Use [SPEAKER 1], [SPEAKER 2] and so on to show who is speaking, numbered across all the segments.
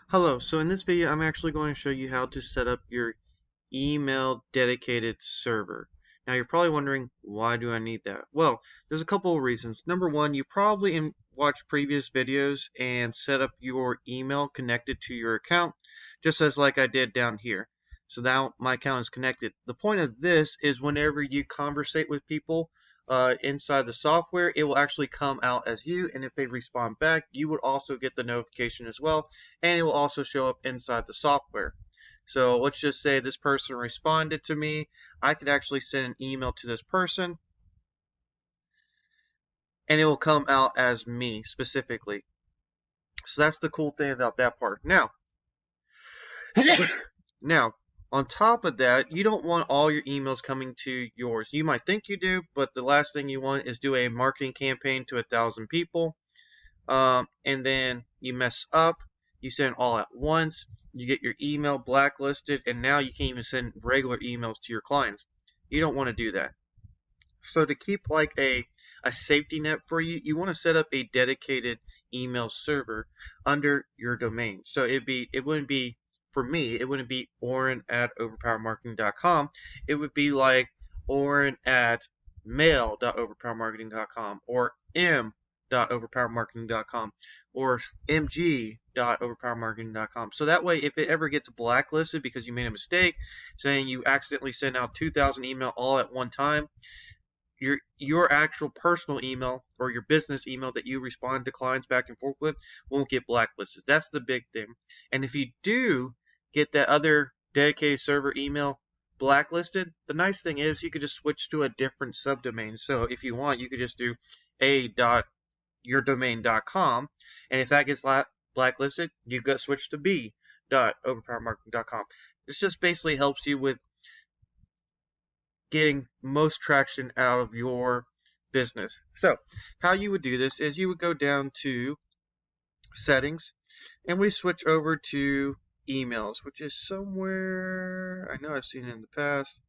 [SPEAKER 1] Hello, so in this video I'm actually going to show you how to set up your email dedicated server. Now you're probably wondering, why do I need that? Well, there's a couple of reasons. Number one, you probably watched previous videos and set up your email connected to your account, just as like I did down here. So now my account is connected. The point of this is whenever you conversate with people inside the software, it will actually come out as you, and if they respond back, you would also get the notification as well, and it will also show up inside the software. So let's just say this person responded to me. I could actually send an email to this person, and it will come out as me specifically. So that's the cool thing about that part. Now, on top of that, you don't want all your emails coming to yours. You might think you do, but the last thing you want is do a marketing campaign to 1,000 people, and then you mess up. You send all at once. You get your email blacklisted, and now you can't even send regular emails to your clients. You don't want to do that. So to keep like a safety net for you, you want to set up a dedicated email server under your domain. So it wouldn't be, for me, it wouldn't be oren@overpowermarketing.com. It would be like oren@mail.overpowermarketing.com or m.overpowermarketing.com or mg.overpowermarketing.com. So that way, if it ever gets blacklisted because you made a mistake, saying you accidentally sent out 2,000 email all at one time, your actual personal email or your business email that you respond to clients back and forth with won't get blacklisted. That's the big thing. And if you do get that other dedicated server email blacklisted, the nice thing is you could just switch to a different subdomain. So if you want, you could just do a.yourdomain.com, and if that gets blacklisted, you go switch to b.overpowermarketing.com. This just basically helps you with getting most traction out of your business. So how you would do this is you would go down to settings, and we switch over to emails, which is somewhere, I know I've seen it in the past.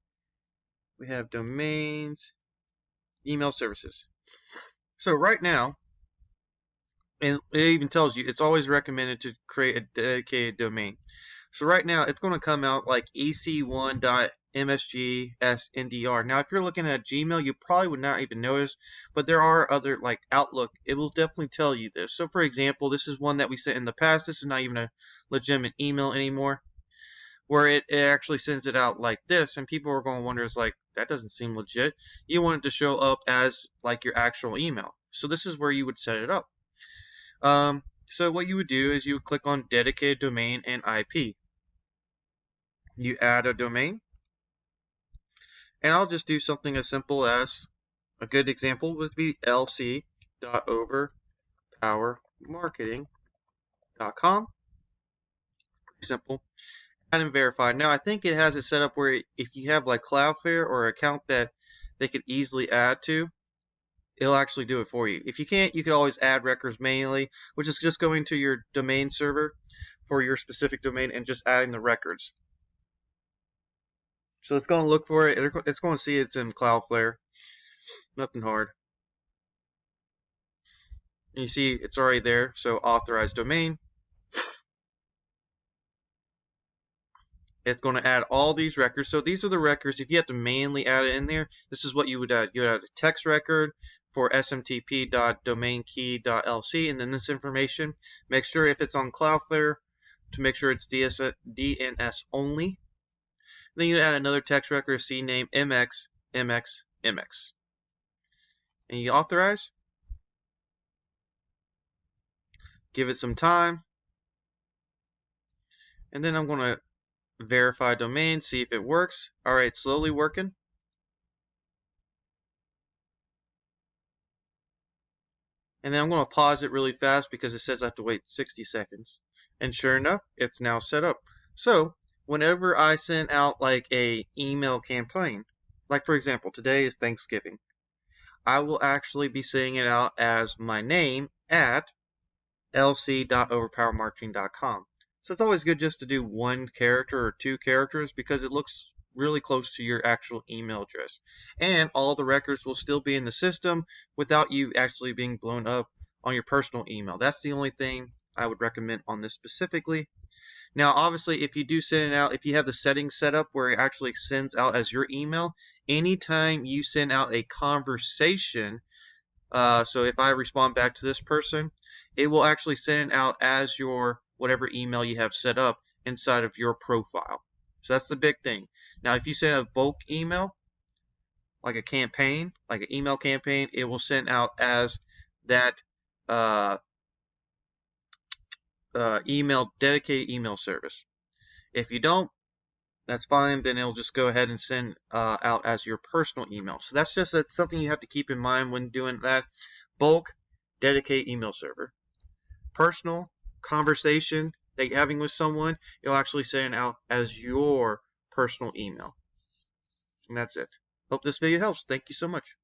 [SPEAKER 1] We have domains, email services. So right now, and it even tells you it's always recommended to create a dedicated domain. So right now it's going to come out like ec1.msgsndr. Now if you're looking at Gmail, you probably would not even notice, but there are other, like Outlook, it will definitely tell you this. So for example, this is one that we sent in the past. This is not even a legitimate email anymore, where it actually sends it out like this, and people are going to wonder, it's like, that doesn't seem legit. You want it to show up as like your actual email. So this is where you would set it up. So what you would do is you would click on dedicated domain and IP. You add a domain, and I'll just do something as simple as, a good example would be lc.overpowermarketing.com. Pretty simple. Add and verify. Now I think it has it set up where if you have like Cloudflare or an account that they could easily add to, it'll actually do it for you. If you can't, you could always add records manually, which is just going to your domain server for your specific domain and just adding the records. So it's going to look for it. It's going to see it's in Cloudflare. Nothing hard. And you see it's already there. So authorized domain. It's going to add all these records. So these are the records. If you have to manually add it in there, this is what you would add. You would add a text record for smtp.domainkey.lc, and then this information. Make sure if it's on Cloudflare to make sure it's DNS only. Then you add another text record, CNAME MX, MX, MX. And you authorize. Give it some time. And then I'm going to verify domain, see if it works. Alright, slowly working. And then I'm going to pause it really fast because it says I have to wait 60 seconds. And sure enough, it's now set up. So whenever I send out like a email campaign, like for example, today is Thanksgiving, I will actually be sending it out as my name at lc.overpowermarketing.com. So it's always good just to do one character or two characters because it looks really close to your actual email address. And all the records will still be in the system without you actually being blown up on your personal email. That's the only thing I would recommend on this specifically. Now, obviously, if you do send it out, if you have the settings set up where it actually sends out as your email, anytime you send out a conversation, so if I respond back to this person, it will actually send it out as your whatever email you have set up inside of your profile. So that's the big thing. Now, if you send a bulk email, like a campaign, like an email campaign, it will send out as that uh, dedicated email service. If you don't, that's fine. Then it'll just go ahead and send out as your personal email. So that's just something you have to keep in mind when doing that. Bulk, dedicated email server. Personal, conversation that you're having with someone, it'll actually send out as your personal email. And that's it. Hope this video helps. Thank you so much.